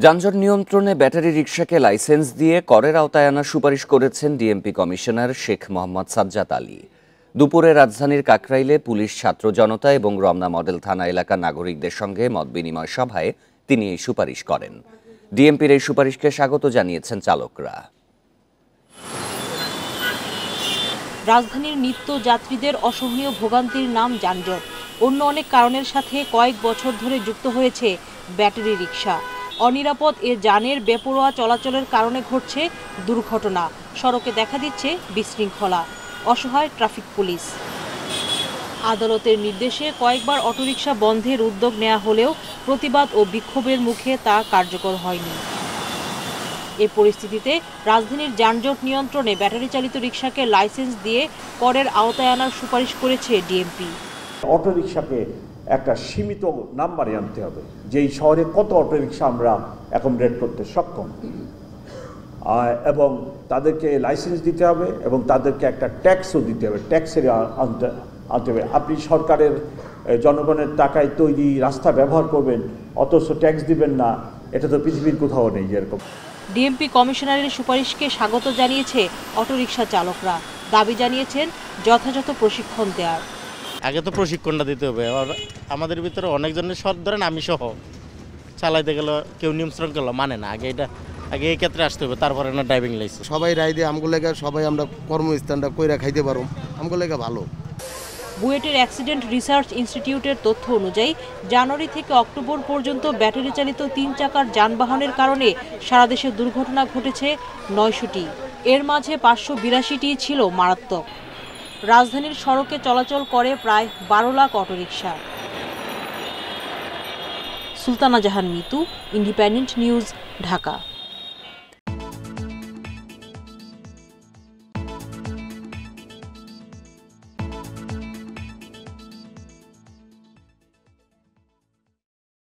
যানজট নিয়ন্ত্রণে battery রিকশাকে licence দিয়ে করের আওতায় আনার সুপারিশ করেছেন ডিএমপি কমিশনার শেখ মোহাম্মদ সাজ্জাদ আলী। দুপুরে রাজধানীর কাকরাইলে পুলিশ, ছাত্র জনতা এবং রমনা মডেল থানা এলাকার নাগরিকদের সঙ্গে মতবিনিময় সভায় তিনি এই সুপারিশ করেন। ডিএমপির এই সুপারিশকে স্বাগত জানিয়েছেন চালকরা। রাজধানীর নিত্য যাত্রীদের অসহনীয় ভোগান্তির নাম যানজট। অন্য অনেক কারণের সাথে কয়েক বছর ধরে যুক্ত হয়েছে ব্যাটারি রিকশা। অনিরাপদ এ যানের বেপরোয়া চলাচলের কারণে ঘটছে দুর্ঘটনা, সড়কে দেখা দিচ্ছে বিশৃঙ্খলা, অসহায় ট্রাফিক পুলিশ। আদালতের নির্দেশে কয়েকবার অটোরিকশা বন্ধের উদ্যোগ নেওয়া হলেও প্রতিবাদ ও বিক্ষোভের মুখে তা কার্যকর হয়নি। এই পরিস্থিতিতে রাজধানীর যানজট নিয়ন্ত্রণে ব্যাটারি চালিত রিকশাকে লাইসেন্স দিয়ে করের আওতায় আনার সুপারিশ করেছে ডিএমপি। অটোরিকশাকে একটা সীমিত নাম্বারে আনতে হবে, যেই শহরে কত অটোরিকশা আমরা অ্যাকোমোডেট করতে সক্ষম, এবং তাদেরকে লাইসেন্স দিতে হবে এবং তাদেরকে একটা ট্যাক্সও দিতে হবে, ট্যাক্সের আনতে হবে। আপনি সরকারের জনগণের টাকায় তৈরি রাস্তা ব্যবহার করবেন অথচ ট্যাক্স দিবেন না, এটা তো পৃথিবীর কোথাও নেই এরকম। ডিএমপি কমিশনারের সুপারিশকে স্বাগত জানিয়েছে অটোরিকশা চালকরা। দাবি জানিয়েছেন যথাযথ প্রশিক্ষণ দেওয়ার। আগে তো প্রশিক্ষণটা দিতে হবে। আমাদের ভিতরে অনেকজনের ধরেন আমি সহ চালাইতে গেলে কেউ নিয়ম শৃঙ্খলা মানে না, আগে এই ক্ষেত্রে আসতে হবে, তারপরে না ড্রাইভিং লাইসেন্স। সবাই রায় দিয়ে আমগুলো লেগে সবাই আমরা কর্মস্থানটা কইরা খাইতে পারো, আমগুলো লেগে ভালো। বুয়েটের অ্যাক্সিডেন্ট রিসার্চ ইনস্টিটিউটের তথ্য অনুযায়ী জানুয়ারি থেকে অক্টোবর পর্যন্ত ব্যাটারি চালিত 3 চাকার যানবাহনের কারণে সারা দেশে দুর্ঘটনা ঘটেছে 900টি। এর মাঝে 582টি ছিল মারাত্মক। রাজধানীর সড়কে চলাচল করে প্রায় 12 লাখ অটোরিকশা। সুলতানা জাহান মিতু, ইন্ডিপেন্ডেন্ট নিউজ, ঢাকা।